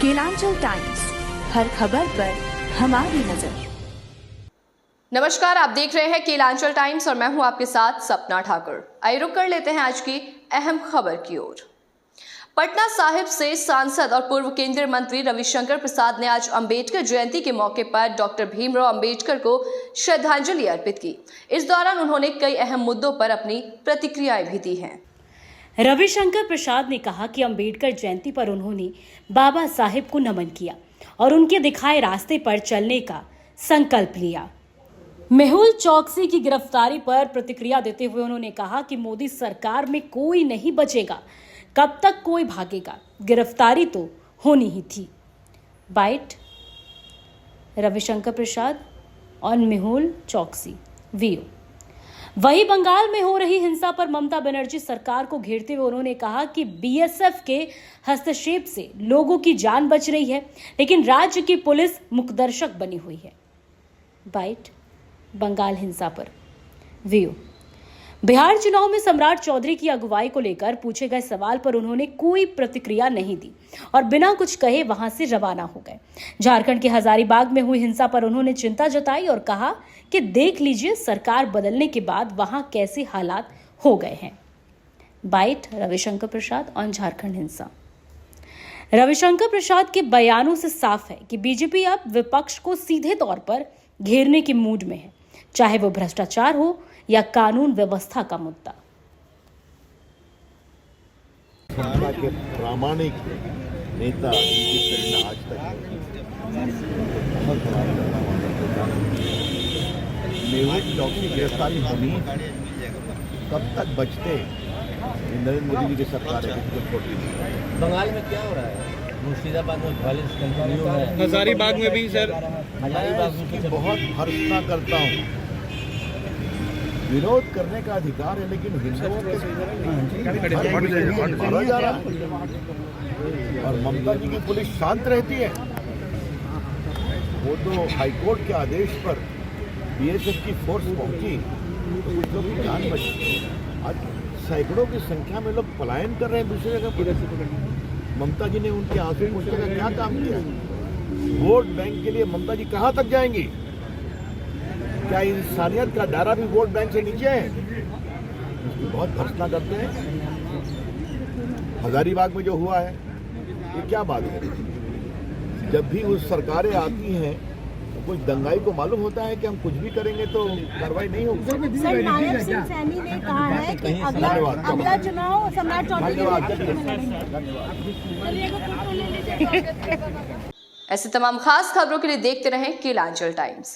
Kelanchal times, हर खबर पर हमारी नजर। नमस्कार, आप देख रहे हैं केलांचल टाइम्स और मैं हूं आपके साथ सपना ठाकुर। आइए रुक कर लेते हैं आज की अहम खबर की ओर। पटना साहिब से सांसद और पूर्व केंद्रीय मंत्री रविशंकर प्रसाद ने आज अंबेडकर जयंती के मौके पर डॉक्टर भीमराव अंबेडकर को श्रद्धांजलि अर्पित की। इस दौरान उन्होंने कई अहम मुद्दों पर अपनी प्रतिक्रियाएं भी दी हैं। रविशंकर प्रसाद ने कहा कि अंबेडकर जयंती पर उन्होंने बाबा साहेब को नमन किया और उनके दिखाए रास्ते पर चलने का संकल्प लिया। मेहुल चौकसी की गिरफ्तारी पर प्रतिक्रिया देते हुए उन्होंने कहा कि मोदी सरकार में कोई नहीं बचेगा, कब तक कोई भागेगा, गिरफ्तारी तो होनी ही थी। Byte Ravishankar Prasad on Mehul Choksi VO. वहीं बंगाल में हो रही हिंसा पर ममता बनर्जी सरकार को घेरते हुए उन्होंने कहा कि बीएसएफ के हस्तक्षेप से लोगों की जान बच रही है, लेकिन राज्य की पुलिस मुकदर्शक बनी हुई है। बाइट बंगाल हिंसा पर व्यू। बिहार चुनाव में सम्राट चौधरी की अगुवाई को लेकर पूछे गए सवाल पर उन्होंने कोई प्रतिक्रिया नहीं दी और बिना कुछ कहे वहां से रवाना हो गए। झारखंड के हजारीबाग में हुई हिंसा पर उन्होंने चिंता जताई और कहा कि देख लीजिए सरकार बदलने के बाद वहां कैसे हालात हो गए हैं। बाइट रविशंकर प्रसाद ऑन झारखंड हिंसा। रविशंकर प्रसाद के बयानों से साफ है कि बीजेपी अब विपक्ष को सीधे तौर पर घेरने के मूड में है, चाहे वो भ्रष्टाचार हो या कानून व्यवस्था का मुद्दा। के प्रामाणिक नेता आज तक मेहुल चौकसी गिरफ्तारी होनी, कब तक बचते नरेंद्र मोदी जी की सरकार है। बंगाल में क्या हो रहा है? मुर्शिदाबाद में वायलेंस कंटिन्यू है, हजारीबाग में भी सर। हजारीबाग में बहुत भर्त्सना करता हूँ, विरोध करने का अधिकार है, लेकिन हिंदुओं के मारा जा रहा है और ममता जी की पुलिस शांत रहती है। वो तो हाईकोर्ट के आदेश पर बीएसएफ की फोर्स पहुंची तो कुछ लोग की जान बची। आज सैकड़ों की संख्या में लोग पलायन कर रहे हैं दूसरी जगह पर। ममता जी ने उनके आंसू पोंछने का क्या काम किया? वोट बैंक के लिए ममता जी कहां तक जाएंगी? क्या इंसानियत का दायरा भी वोट बैंक से नीचे है? इसकी बहुत भर्त्सना करते हैं। हजारीबाग में जो हुआ है ये क्या बात है? जब भी उस सरकारें आती हैं तो कोई दंगाई को मालूम होता है कि हम कुछ भी करेंगे तो कार्रवाई नहीं होगी। सर, नायब सिंह सैनी ने कहा है कि अगला चुनाव सम्राट चौधरी ऐसे तमाम खास खबरों के लिए देखते रहें केलांचल टाइम्स।